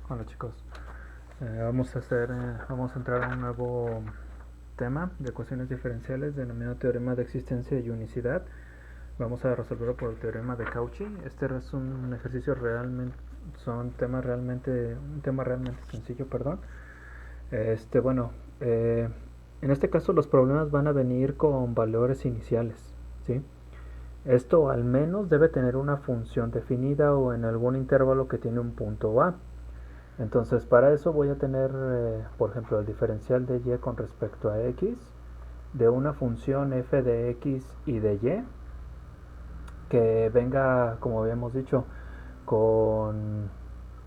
Hola chicos, vamos a entrar a un nuevo tema de ecuaciones diferenciales denominado teorema de existencia y unicidad. Vamos a resolverlo por el teorema de Cauchy. Este es un ejercicio un tema realmente sencillo, perdón. Bueno, en este caso los problemas van a venir con valores iniciales, ¿sí? Esto al menos debe tener una función definida o en algún intervalo que tiene un punto A. Entonces para eso voy a tener, por ejemplo, el diferencial de y con respecto a x de una función f de x y de y que venga, como habíamos dicho, con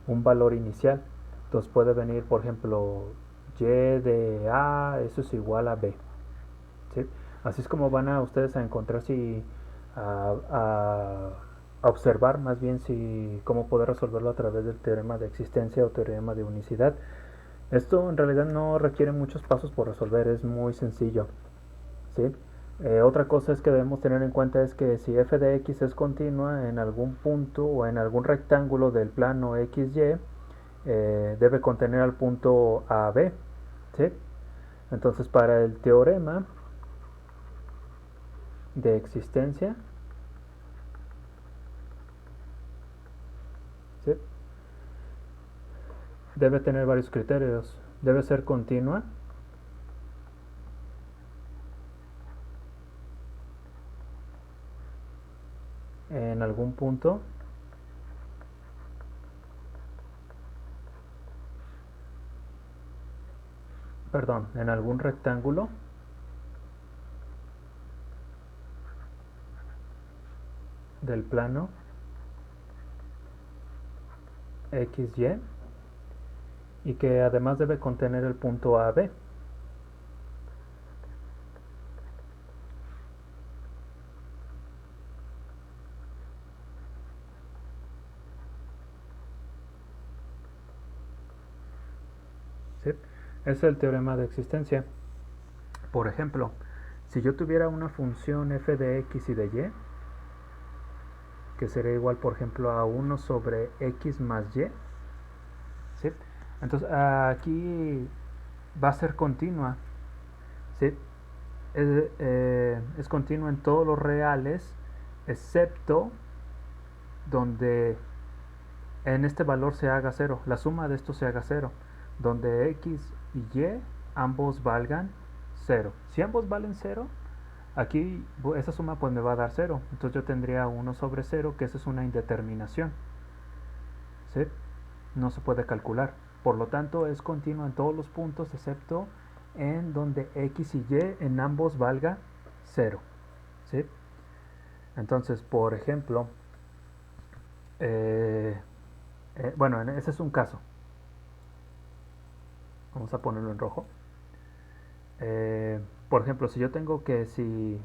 un valor inicial. Entonces puede venir, por ejemplo, y de a, eso es igual a b. ¿Sí? Así es como van a ustedes a encontrar si a observar más bien si cómo poder resolverlo a través del teorema de existencia o teorema de unicidad. Esto en realidad no requiere muchos pasos por resolver, es muy sencillo. ¿Sí? Otra cosa es que debemos tener en cuenta es que si f de x es continua en algún punto o en algún rectángulo del plano xy, debe contener al punto AB. ¿Sí? Entonces para el teorema de existencia, ¿sí?, debe tener varios criterios. Debe ser continua en algún punto, perdón, en algún rectángulo del plano XY y que además debe contener el punto AB. ¿Sí? Es el teorema de existencia. Por ejemplo, si yo tuviera una función f de x y de y, que sería igual, por ejemplo, a 1 sobre x más y, ¿sí?, entonces aquí va a ser continua, ¿sí? Es continua en todos los reales, excepto donde en este valor se haga cero, la suma de estos se haga cero, donde x y y ambos valgan cero. Si ambos valen cero, aquí esa suma pues me va a dar cero. Entonces yo tendría 1 sobre cero, que esa es una indeterminación. ¿Sí? No se puede calcular. Por lo tanto es continua en todos los puntos excepto en donde x y y en ambos valga cero. ¿Sí? Entonces, por ejemplo, eh, bueno, ese es un caso. Vamos a ponerlo en rojo. Por ejemplo, si yo tengo que si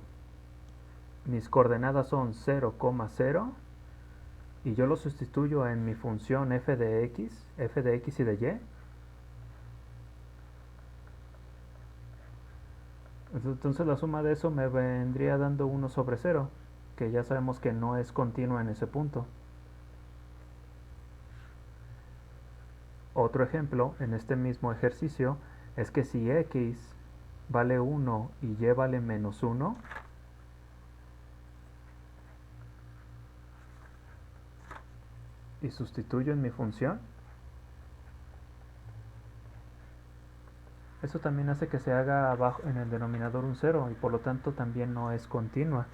mis coordenadas son 0,0 y yo lo sustituyo en mi función f de x y de y, entonces la suma de eso me vendría dando 1 sobre 0, que ya sabemos que no es continua en ese punto. Otro ejemplo en este mismo ejercicio es que si x vale 1 y y vale menos 1, y sustituyo en mi función, eso también hace que se haga abajo en el denominador un 0 y por lo tanto también no es continua.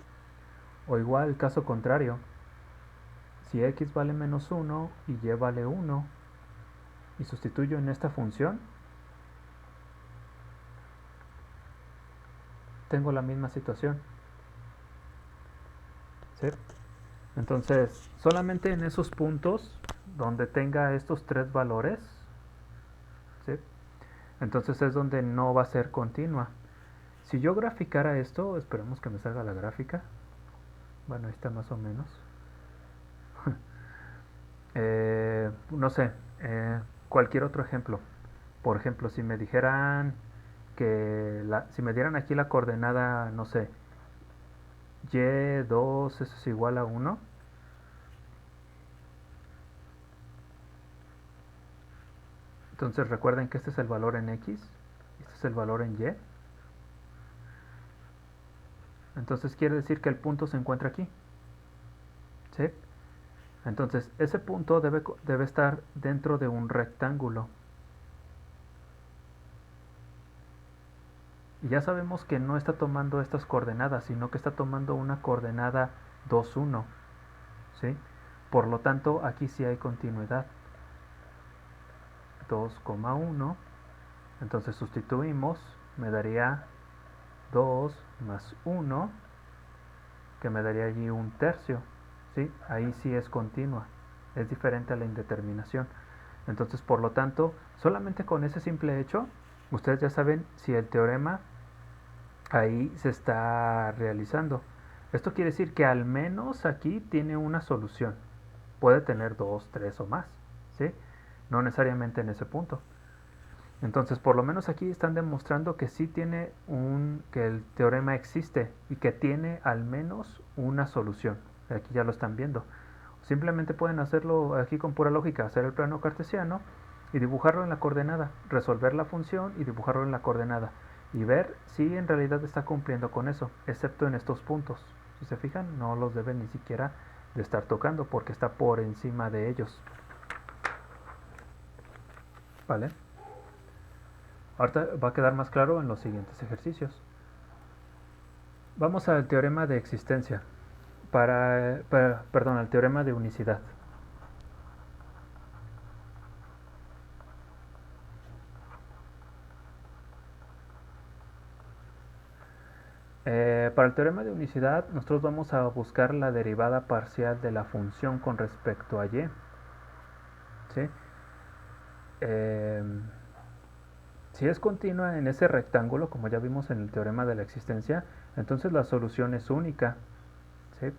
O igual, caso contrario, si x vale menos 1 y y vale 1 y sustituyo en esta función, tengo la misma situación. ¿Sí? Entonces, solamente en esos puntos donde tenga estos tres valores, ¿sí?, entonces es donde no va a ser continua. Si yo graficara esto, esperemos que me salga la gráfica. Bueno, ahí está más o menos. No sé, cualquier otro ejemplo. Por ejemplo, si me dijeran si me dieran aquí la coordenada, no sé, y2, eso es igual a 1. Entonces recuerden que este es el valor en X, este es el valor en Y. Entonces quiere decir que el punto se encuentra aquí, ¿sí? Entonces ese punto debe estar dentro de un rectángulo. Y ya sabemos que no está tomando estas coordenadas, sino que está tomando una coordenada 2, 1, ¿sí? Por lo tanto, aquí sí hay continuidad. 2,1. Entonces sustituimos, me daría 2 más 1, que me daría allí un tercio, ¿sí? Ahí sí es continua, es diferente a la indeterminación. Entonces, por lo tanto, solamente con ese simple hecho, ustedes ya saben si el teorema ahí se está realizando. Esto quiere decir que al menos aquí tiene una solución. Puede tener 2, 3 o más, ¿sí? No necesariamente en ese punto. Entonces, por lo menos aquí están demostrando que sí tiene que el teorema existe y que tiene al menos una solución. Aquí ya lo están viendo. Simplemente pueden hacerlo aquí con pura lógica, hacer el plano cartesiano y dibujarlo en la coordenada, resolver la función y dibujarlo en la coordenada y ver si en realidad está cumpliendo con eso, excepto en estos puntos. Si se fijan, no los debe ni siquiera de estar tocando porque está por encima de ellos. ¿Vale? Ahorita va a quedar más claro en los siguientes ejercicios. Vamos al teorema de existencia. Perdón, al teorema de unicidad. Para el teorema de unicidad, nosotros vamos a buscar la derivada parcial de la función con respecto a y. ¿Sí? Si es continua en ese rectángulo, como ya vimos en el teorema de la existencia, entonces la solución es única. ¿Sí?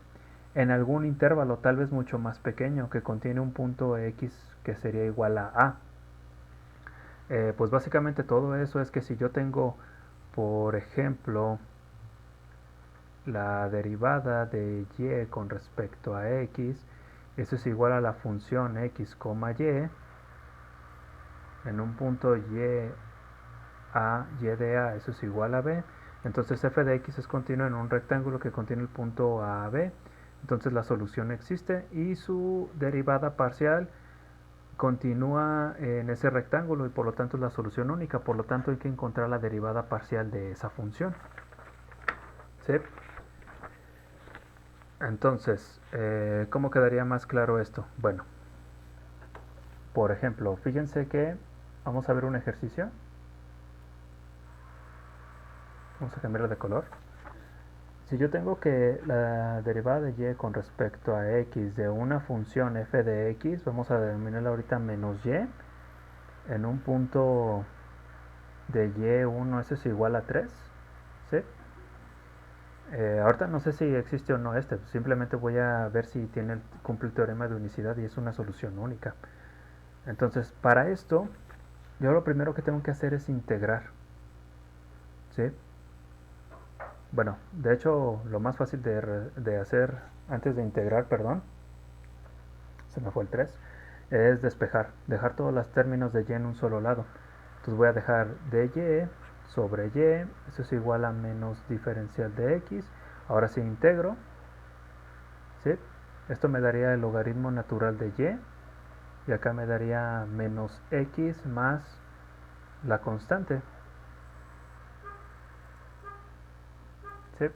En algún intervalo, tal vez mucho más pequeño, que contiene un punto x que sería igual a a. Pues básicamente todo eso es que si yo tengo, por ejemplo, la derivada de y con respecto a x, eso es igual a la función x, y, en un punto y de a, eso es igual a b, entonces f de x es continuo en un rectángulo que contiene el punto a b, entonces la solución existe y su derivada parcial continúa en ese rectángulo y por lo tanto es la solución única, por lo tanto hay que encontrar la derivada parcial de esa función. ¿Sí? Entonces, ¿cómo quedaría más claro esto? Bueno, por ejemplo, fíjense que vamos a ver un ejercicio. Vamos a cambiarlo de color. Si yo tengo que la derivada de y con respecto a x de una función f de x, vamos a denominarla ahorita menos y, en un punto de y1, eso es igual a 3, ¿sí? Ahorita no sé si existe o no simplemente voy a ver si cumple el teorema de unicidad y es una solución única. Entonces, para esto, yo lo primero que tengo que hacer es integrar, ¿sí? Bueno, de hecho, lo más fácil de hacer antes de integrar, perdón, se me fue el 3, es despejar, dejar todos los términos de y en un solo lado. Entonces voy a dejar dy sobre y, eso es igual a menos diferencial de x. Ahora sí integro, ¿sí? Esto me daría el logaritmo natural de y acá me daría menos x más la constante, ¿sí?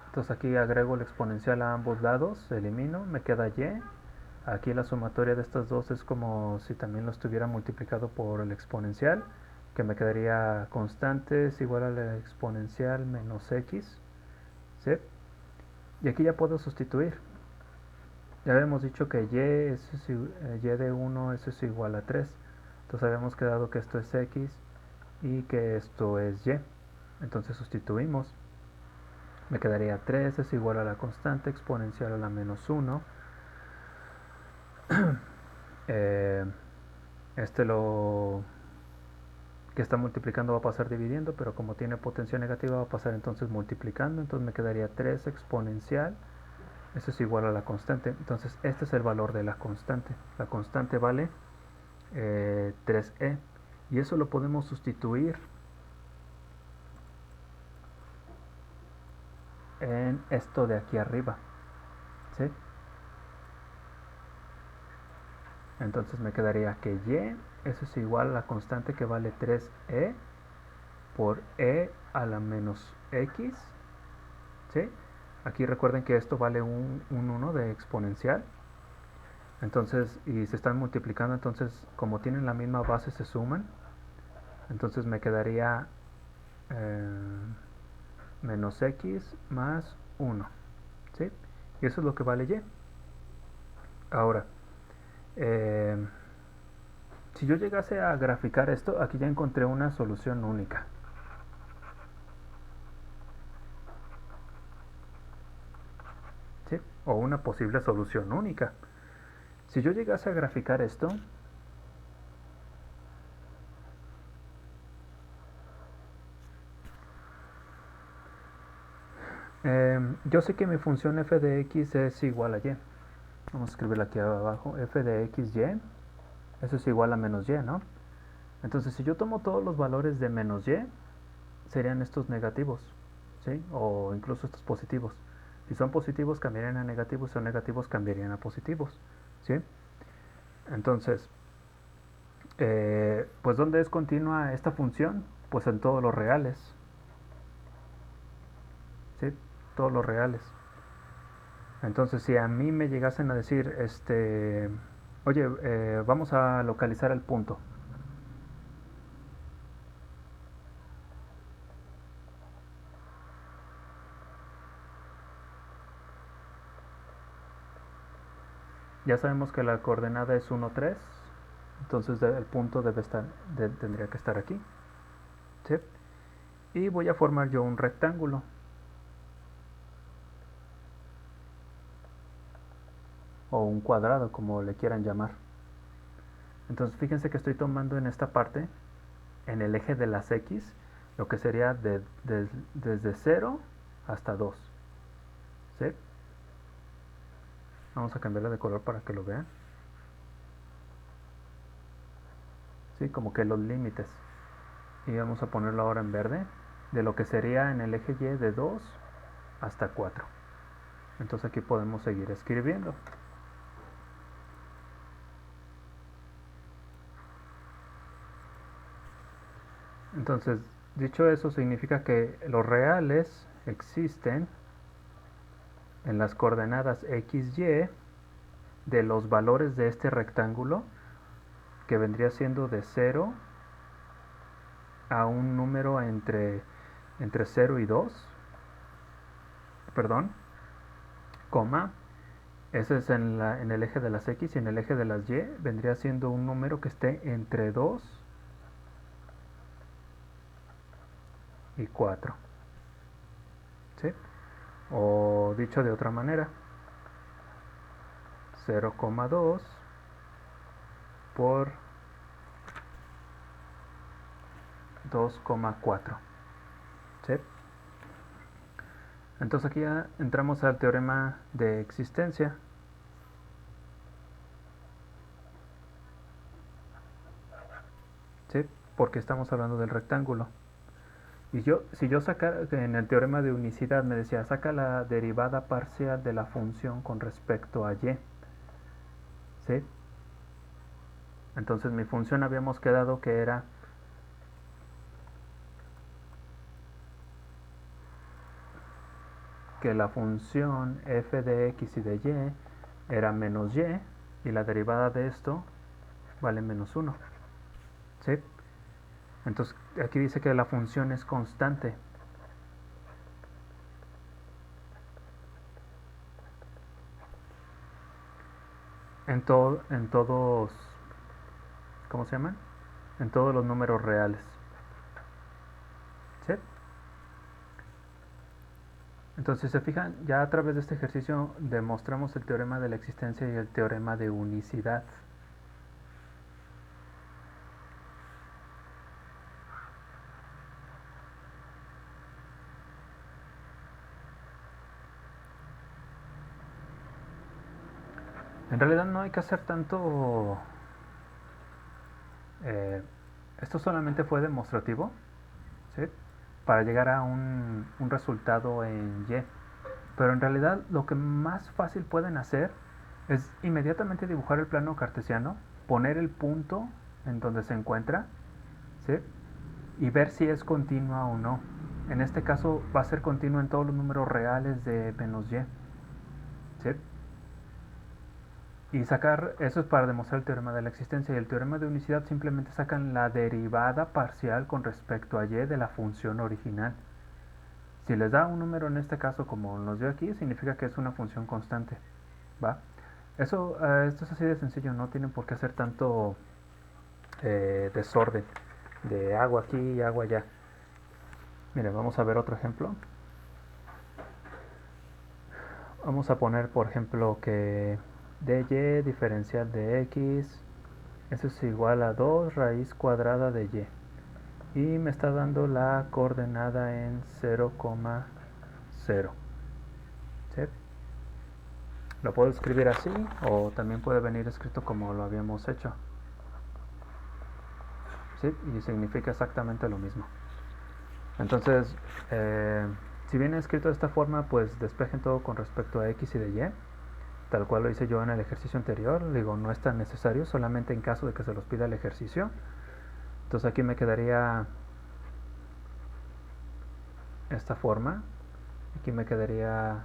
Entonces aquí agrego el exponencial a ambos lados, elimino, me queda y. Aquí la sumatoria de estas dos es como si también lo estuviera multiplicado por el exponencial, que me quedaría constante es igual a la exponencial menos x, ¿sí? Y aquí ya puedo sustituir. Ya habíamos dicho que y de 1 eso es igual a 3. Entonces habíamos quedado que esto es x y que esto es y. Entonces sustituimos. Me quedaría 3 es igual a la constante exponencial a la menos 1. Lo que está multiplicando va a pasar dividiendo, pero como tiene potencia negativa va a pasar entonces multiplicando. Entonces me quedaría 3 exponencial. Eso es igual a la constante. Entonces este es el valor de la constante. La constante vale 3e. Y eso lo podemos sustituir en esto de aquí arriba, ¿sí? Entonces me quedaría que y, eso es igual a la constante que vale 3e por e a la menos x, ¿sí? Aquí recuerden que esto vale un 1 de exponencial. Entonces, y se están multiplicando, entonces como tienen la misma base se suman. Entonces me quedaría menos x más 1, ¿sí? Y eso es lo que vale y. Ahora, eh, si yo llegase a graficar esto, aquí ya encontré una solución única. ¿Sí? O una posible solución única. Si yo llegase a graficar esto, yo sé que mi función f de x es igual a y. Vamos a escribirla aquí abajo. F de x, y. Eso es igual a menos y, ¿no? Entonces, si yo tomo todos los valores de menos y, serían estos negativos, ¿sí? O incluso estos positivos. Si son positivos, cambiarían a negativos. Si son negativos, cambiarían a positivos, ¿sí? Entonces, pues ¿dónde es continua esta función? Pues en todos los reales, ¿sí? Todos los reales. Entonces, si a mí me llegasen a decir, oye, vamos a localizar el punto. Ya sabemos que la coordenada es 1, 3. Entonces el punto tendría que estar aquí, ¿sí? Y voy a formar yo un rectángulo. O un cuadrado, como le quieran llamar. Entonces fíjense que estoy tomando en esta parte, en el eje de las x, lo que sería desde 0 hasta 2, ¿sí? Vamos a cambiarla de color para que lo vean. ¿Sí? Como que los límites. Y vamos a ponerlo ahora en verde, de lo que sería en el eje y de 2 hasta 4. Entonces aquí podemos seguir escribiendo. Entonces, dicho eso, significa que los reales existen en las coordenadas x, y de los valores de este rectángulo, que vendría siendo de 0 a un número entre 0 y 2, perdón, coma, ese es en el eje de las x, y en el eje de las y vendría siendo un número que esté entre 2 y 4, ¿sí? O dicho de otra manera, 0,2 por 2,4, ¿sí? Entonces aquí ya entramos al teorema de existencia. ¿Sí? Porque estamos hablando del rectángulo. Y si yo sacara, en el teorema de unicidad me decía, saca la derivada parcial de la función con respecto a y. ¿Sí? Entonces mi función habíamos quedado que era que la función f de x y de y era menos y la derivada de esto vale menos 1. ¿Sí? Entonces aquí dice que la función es constante. En todos, ¿cómo se llaman? En todos los números reales. ¿Sí? Entonces, si se fijan, ya a través de este ejercicio demostramos el teorema de la existencia y el teorema de unicidad. En realidad no hay que hacer Eh, Esto solamente fue demostrativo, ¿sí? Para llegar a un resultado en Y. Pero en realidad lo que más fácil pueden hacer es inmediatamente dibujar el plano cartesiano, poner el punto en donde se encuentra, ¿sí? Y ver si es continua o no. En este caso va a ser continua en todos los números reales de menos Y, ¿sí? Y sacar, eso es para demostrar el teorema de la existencia, y el teorema de unicidad simplemente sacan la derivada parcial con respecto a Y de la función original. Si les da un número en este caso como nos dio aquí, significa que es una función constante, ¿va? Eso, esto es así de sencillo, no tienen por qué hacer tanto desorden de agua aquí y agua allá. Miren, vamos a ver otro ejemplo. Vamos a poner, por ejemplo, que dy diferencial de x, eso es igual a 2 raíz cuadrada de y. Y me está dando la coordenada en 0,0. ¿Sí? Lo puedo escribir así o también puede venir escrito como lo habíamos hecho. ¿Sí? Y significa exactamente lo mismo. Entonces, si viene escrito de esta forma, pues despejen todo con respecto a x y de y, tal cual lo hice yo en el ejercicio anterior. Digo, no es tan necesario, solamente en caso de que se los pida el ejercicio. Entonces aquí me quedaría esta forma, aquí me quedaría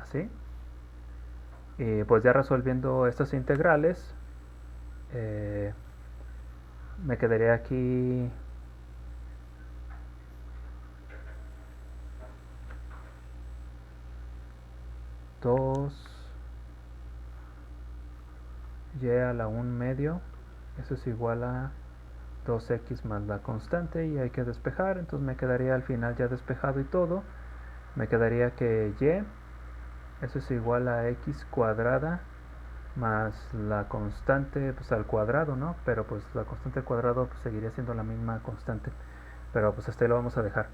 así. Y pues ya resolviendo estas integrales, me quedaría aquí y a la 1 medio, eso es igual a 2x más la constante, y hay que despejar. Entonces me quedaría al final ya despejado y todo, me quedaría que y, eso es igual a x cuadrada más la constante pues al cuadrado, ¿no? Pero pues la constante al cuadrado pues, seguiría siendo la misma constante, pero pues hasta ahí lo vamos a dejar.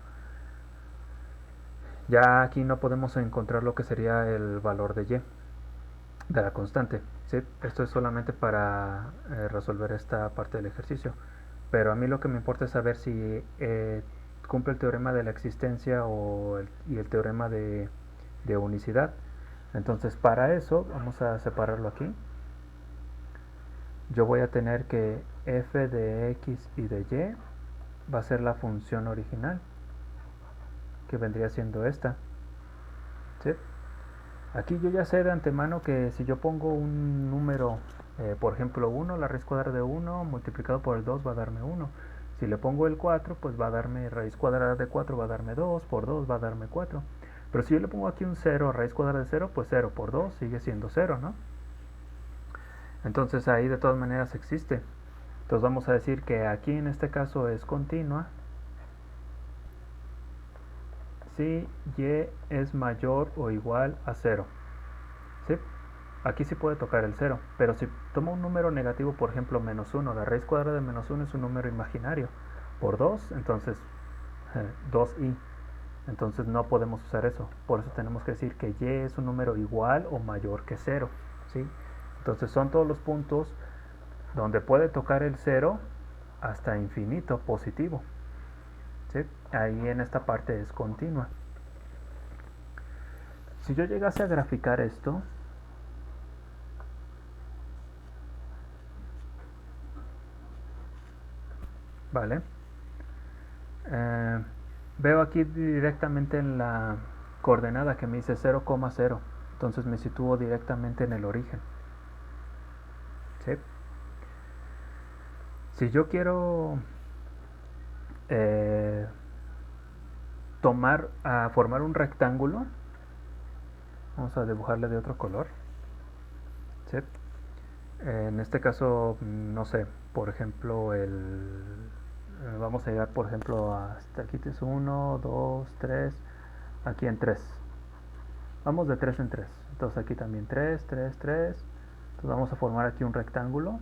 Ya aquí no podemos encontrar lo que sería el valor de y, de la constante, ¿sí? Esto es solamente para resolver esta parte del ejercicio, pero a mí lo que me importa es saber si cumple el teorema de la existencia y el teorema de unicidad. Entonces para eso vamos a separarlo aquí. Yo voy a tener que f de x y de y va a ser la función original, que vendría siendo esta, ¿sí? Aquí yo ya sé de antemano que si yo pongo un número, por ejemplo 1, la raíz cuadrada de 1 multiplicado por el 2 va a darme 1. Si le pongo el 4, pues va a darme raíz cuadrada de 4, va a darme 2, por 2 va a darme 4. Pero si yo le pongo aquí un 0, raíz cuadrada de 0, pues 0 por 2 sigue siendo 0, ¿no? Entonces ahí de todas maneras existe. Entonces vamos a decir que aquí en este caso es continua si y es mayor o igual a 0. ¿Sí? Aquí sí puede tocar el 0, pero si tomo un número negativo, por ejemplo menos 1, la raíz cuadrada de menos 1 es un número imaginario, por 2, entonces 2i, entonces no podemos usar eso, por eso tenemos que decir que y es un número igual o mayor que 0, ¿sí? Entonces son todos los puntos donde puede tocar el 0 hasta infinito positivo, ¿sí? Ahí en esta parte es continua. Si yo llegase a graficar esto, ¿vale? Veo aquí directamente en la coordenada que me dice 0,0, entonces me sitúo directamente en el origen, ¿sí? Si yo quiero eh, formar un rectángulo, vamos a dibujarle de otro color, ¿sí? En este caso, no sé, por ejemplo, vamos a llegar, por ejemplo, hasta aquí es 1, 2, 3, aquí en 3. Vamos de 3 en 3. Entonces aquí también 3, 3, 3. Entonces vamos a formar aquí un rectángulo.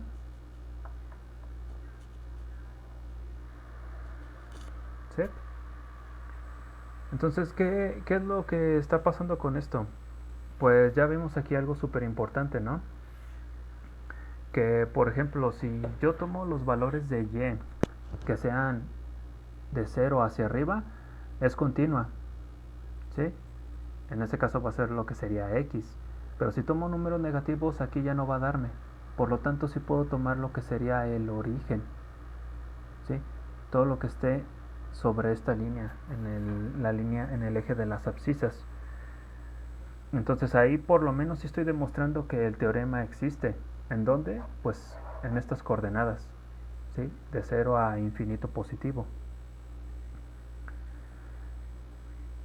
¿Sí? Entonces, ¿qué es lo que está pasando con esto? Pues ya vimos aquí algo súper importante, ¿no? que por ejemplo, si yo tomo los valores de y que sean de 0 hacia arriba, es continua, ¿sí? En ese caso va a ser lo que sería x. Pero si tomo números negativos, aquí ya no va a darme. Por lo tanto, sí puedo tomar lo que sería el origen, ¿sí? Todo lo que esté sobre esta línea, en el eje de las abscisas. Entonces ahí por lo menos sí estoy demostrando que el teorema existe. ¿En dónde? Pues en estas coordenadas, ¿sí? De 0 a infinito positivo.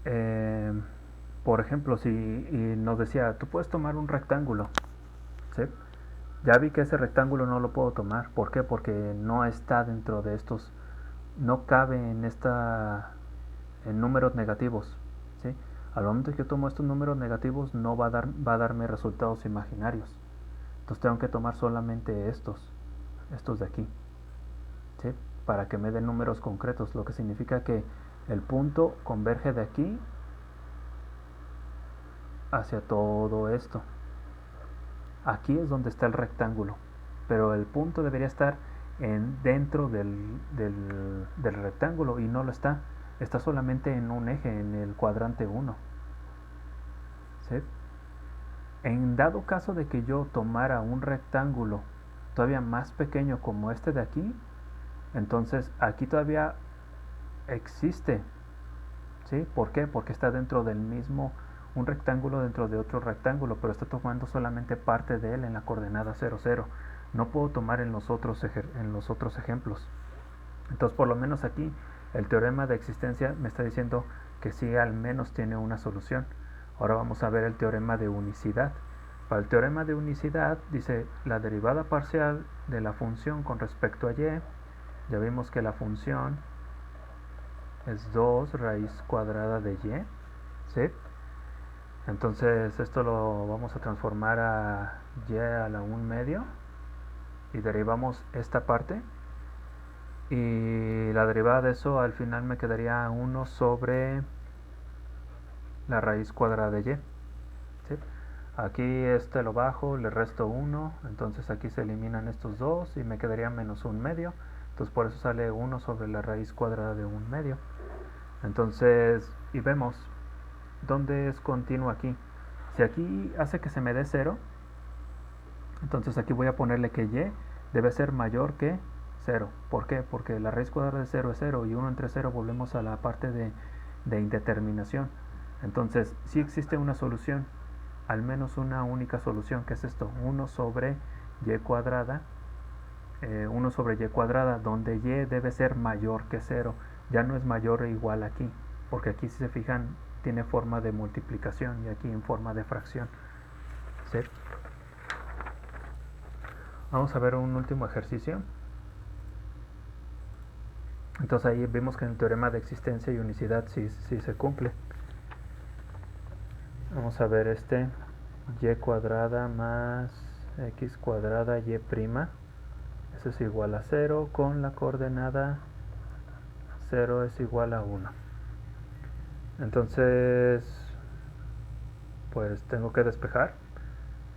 Eh, por ejemplo, si nos decía, tú puedes tomar un rectángulo, ¿sí? Ya vi que ese rectángulo no lo puedo tomar. ¿Por qué? Porque no está dentro de estos, no cabe en números negativos, ¿sí? Al momento que yo tomo estos números negativos no va a darme resultados imaginarios. Entonces tengo que tomar solamente estos de aquí, ¿sí? Para que me den números concretos, lo que significa que el punto converge de aquí hacia todo esto. Aquí es donde está el rectángulo, pero el punto debería estar dentro del rectángulo y no lo está. Está solamente en un eje, en el cuadrante 1. ¿Sí? En dado caso de que yo tomara un rectángulo todavía más pequeño como este de aquí, entonces aquí todavía existe. ¿Sí? ¿Por qué? Porque está dentro del mismo, un rectángulo dentro de otro rectángulo, pero está tomando solamente parte de él en la coordenada 0, 0. No puedo tomar en los otros ejemplos. Entonces, por lo menos aquí, el teorema de existencia me está diciendo que sí al menos tiene una solución. Ahora vamos a ver el teorema de unicidad. Para el teorema de unicidad dice la derivada parcial de la función con respecto a y. Ya vimos que la función es 2 raíz cuadrada de y, ¿sí? Entonces esto lo vamos a transformar a y a la 1 medio y derivamos esta parte y la derivada de eso al final me quedaría 1 sobre la raíz cuadrada de y, ¿sí? Aquí este lo bajo, le resto 1, entonces aquí se eliminan estos dos y me quedaría menos 1 medio, entonces por eso sale 1 sobre la raíz cuadrada de 1 medio. Entonces, y vemos dónde es continuo aquí. Si aquí hace que se me dé 0, entonces aquí voy a ponerle que y debe ser mayor que 0. ¿Por qué? Porque la raíz cuadrada de 0 es 0 y 1 entre 0 volvemos a la parte de indeterminación. Entonces, sí existe una solución, al menos una única solución, que es esto, 1 sobre y cuadrada, 1 sobre y cuadrada, donde y debe ser mayor que 0. Ya no es mayor o igual aquí, porque aquí si se fijan tiene forma de multiplicación y aquí en forma de fracción, ¿sí? Vamos a ver un último ejercicio. Entonces ahí vemos que en el teorema de existencia y unicidad sí se cumple. Vamos a ver este y cuadrada más x cuadrada y prima. Eso es igual a 0 con la coordenada 0 es igual a 1. Entonces, pues tengo que despejar.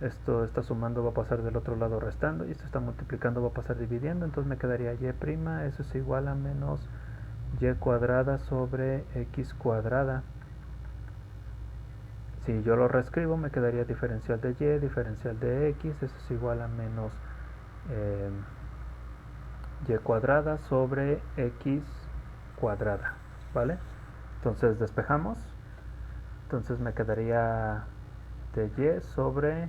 Esto está sumando, va a pasar del otro lado restando, y esto está multiplicando, va a pasar dividiendo, entonces me quedaría y prima, eso es igual a menos y cuadrada sobre x cuadrada. Si yo lo reescribo me quedaría diferencial de y, diferencial de x, eso es igual a menos y cuadrada sobre x cuadrada, ¿vale? Entonces despejamos, entonces me quedaría de y sobre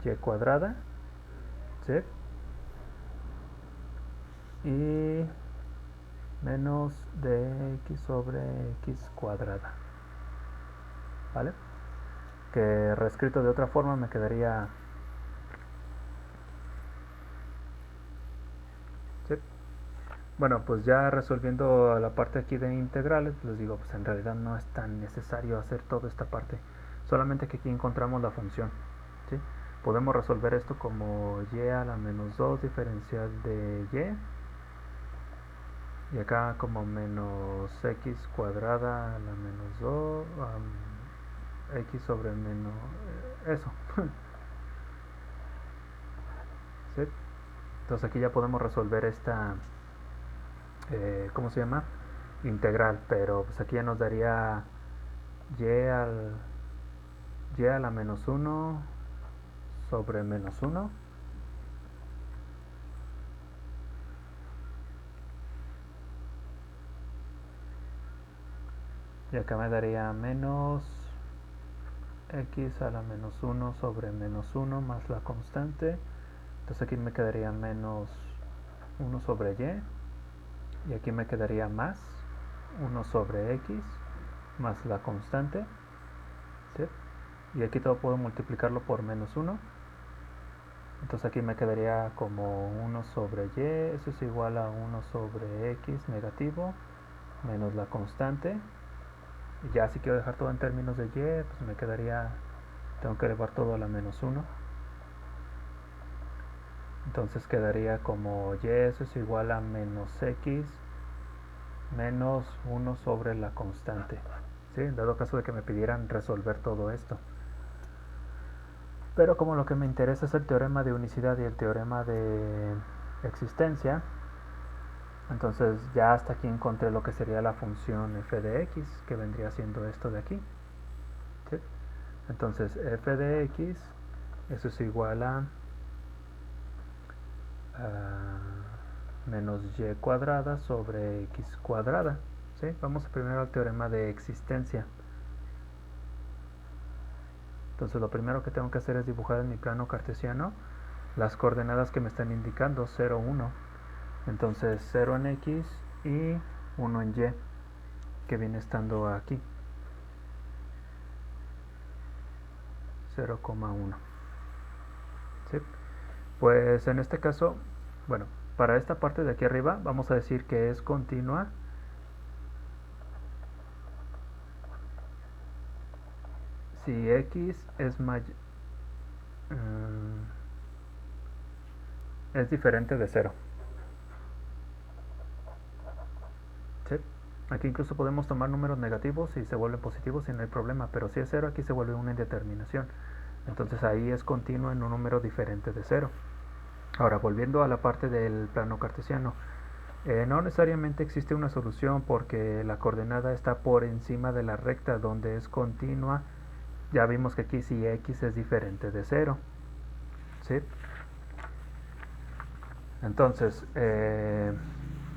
y cuadrada, ¿sí? Y menos de x sobre x cuadrada, ¿vale? Que reescrito de otra forma me quedaría, ¿sí? Bueno, pues ya resolviendo la parte aquí de integrales, les digo, pues en realidad no es tan necesario hacer toda esta parte, solamente que aquí encontramos la función, ¿sí? Podemos resolver esto como y a la menos 2 diferencial de y acá como menos x cuadrada a la menos 2 x sobre menos eso ¿sí? Entonces aquí ya podemos resolver esta, ¿cómo se llama? Integral, pero pues aquí ya nos daría y a la menos 1 sobre menos 1. Y acá me daría menos x a la menos 1 sobre menos 1 más la constante. Entonces aquí me quedaría menos 1 sobre y aquí me quedaría más 1 sobre x más la constante, ¿sí? Y aquí todo puedo multiplicarlo por menos 1. Entonces aquí me quedaría como 1 sobre y, eso es igual a 1 sobre x negativo, menos la constante. Y ya si quiero dejar todo en términos de y, pues me quedaría, tengo que elevar todo a la menos 1. Entonces quedaría como y, eso es igual a menos x menos 1 sobre la constante, ¿sí? En dado caso de que me pidieran resolver todo esto. Pero como lo que me interesa es el teorema de unicidad y el teorema de existencia, entonces ya hasta aquí encontré lo que sería la función f de x, que vendría siendo esto de aquí, ¿sí? Entonces f de x, eso es igual a menos y cuadrada sobre x cuadrada, ¿sí? Vamos primero al teorema de existencia. Entonces lo primero que tengo que hacer es dibujar en mi plano cartesiano las coordenadas que me están indicando, 0, 1. Entonces 0 en x y 1 en y, que viene estando aquí, 0,1. ¿Sí? Pues en este caso, bueno, para esta parte de aquí arriba vamos a decir que es continua si x es diferente de 0. ¿Sí? Aquí incluso podemos tomar números negativos y se vuelven positivos y no hay problema, pero si es 0 aquí se vuelve una indeterminación. Entonces ahí es continuo en un número diferente de 0. Ahora, volviendo a la parte del plano cartesiano, no necesariamente existe una solución porque la coordenada está por encima de la recta donde es continua. Ya vimos que aquí si x es diferente de 0, ¿sí? Entonces,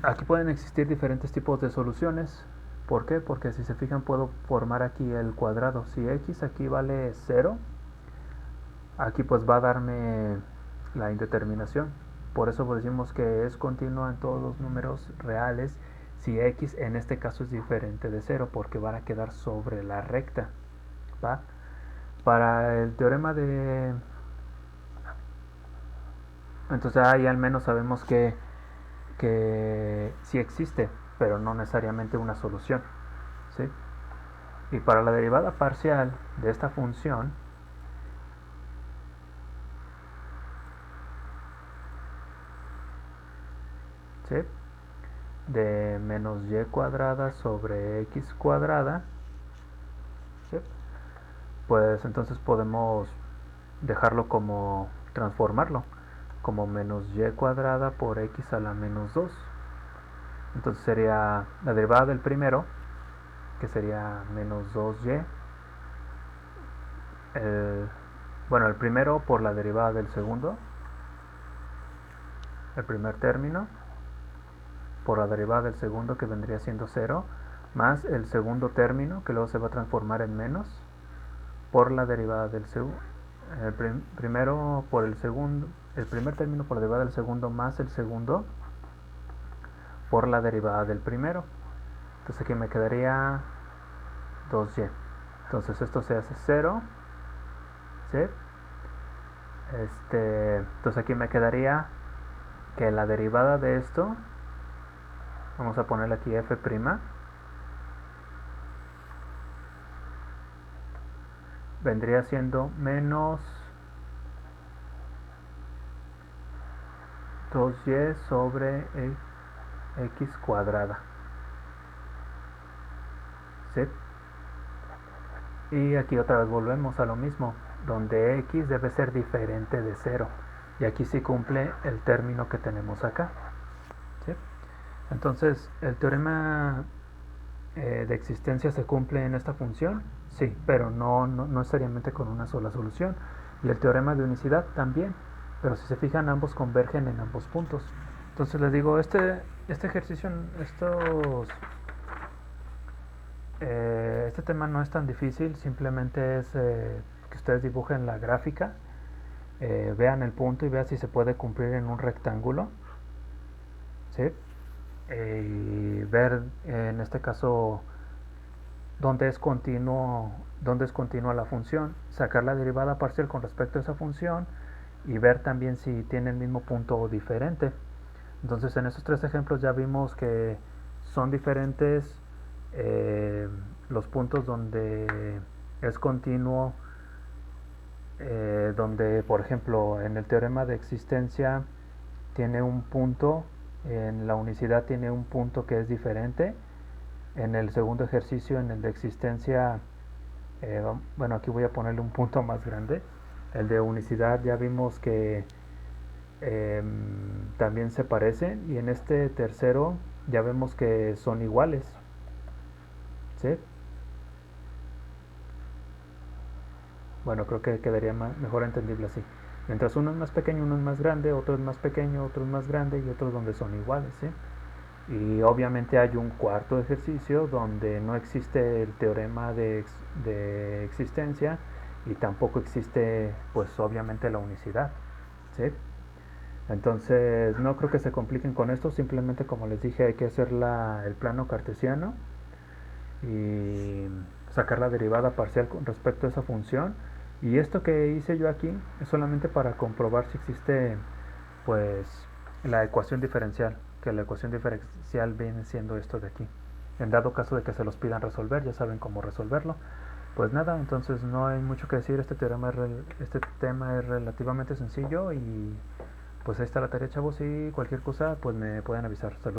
aquí pueden existir diferentes tipos de soluciones. ¿Por qué? Porque si se fijan puedo formar aquí el cuadrado. Si x aquí vale 0, aquí pues va a darme la indeterminación. Por eso decimos que es continua en todos los números reales si x en este caso es diferente de 0, porque van a quedar sobre la recta, ¿va? Para el teorema de... Entonces ahí al menos sabemos que sí existe, pero no necesariamente una solución, ¿sí? Y para la derivada parcial de esta función, ¿sí?, de menos y cuadrada sobre x cuadrada, ¿sí?, pues entonces podemos dejarlo como, transformarlo como menos y cuadrada por x a la menos 2. Entonces sería la derivada del primero, que sería menos 2y, bueno, el primero por la derivada del segundo, el primer término, por la derivada del segundo, que vendría siendo 0, más el segundo término, que luego se va a transformar en menos, por la derivada del segundo. El primero por el segundo, el primer término por la derivada del segundo más el segundo por la derivada del primero. Entonces aquí me quedaría 2y. Entonces esto se hace 0, ¿sí? Entonces aquí me quedaría que la derivada de esto, vamos a ponerle aquí f', vendría siendo menos 2y sobre x cuadrada, ¿sí? Y aquí otra vez volvemos a lo mismo, donde x debe ser diferente de 0. y aquí sí cumple el término que tenemos acá, ¿sí? Entonces, ¿el teorema de existencia se cumple en esta función? Sí, pero no necesariamente con una sola solución. Y el teorema de unicidad también, pero si se fijan, ambos convergen en ambos puntos. Entonces les digo, este ejercicio, este tema no es tan difícil, simplemente es que ustedes dibujen la gráfica, vean el punto y vean si se puede cumplir en un rectángulo, ¿sí? Y ver en este caso dónde es continua la función, sacar la derivada parcial con respecto a esa función y ver también si tiene el mismo punto o diferente. Entonces en esos tres ejemplos ya vimos que son diferentes los puntos donde es continuo, donde por ejemplo en el teorema de existencia tiene un punto, en la unicidad tiene un punto que es diferente, en el segundo ejercicio, en el de existencia, bueno, aquí voy a ponerle un punto más grande, el de unicidad ya vimos que también se parecen, y en este tercero ya vemos que son iguales, ¿sí? Bueno, creo que quedaría mejor entendible así. Mientras uno es más pequeño, uno es más grande, otro es más pequeño, otro es más grande y otros donde son iguales, ¿sí? Y obviamente hay un cuarto ejercicio donde no existe el teorema de existencia y tampoco existe, pues obviamente, la unicidad, ¿sí? Entonces no creo que se compliquen con esto, simplemente como les dije hay que hacer el plano cartesiano y sacar la derivada parcial con respecto a esa función. Y esto que hice yo aquí es solamente para comprobar si existe pues la ecuación diferencial, que la ecuación diferencial viene siendo esto de aquí. En dado caso de que se los pidan resolver, ya saben cómo resolverlo. Pues nada, entonces no hay mucho que decir, este tema es relativamente sencillo y pues ahí está la tarea, chavos, y cualquier cosa pues me pueden avisar. Saludos.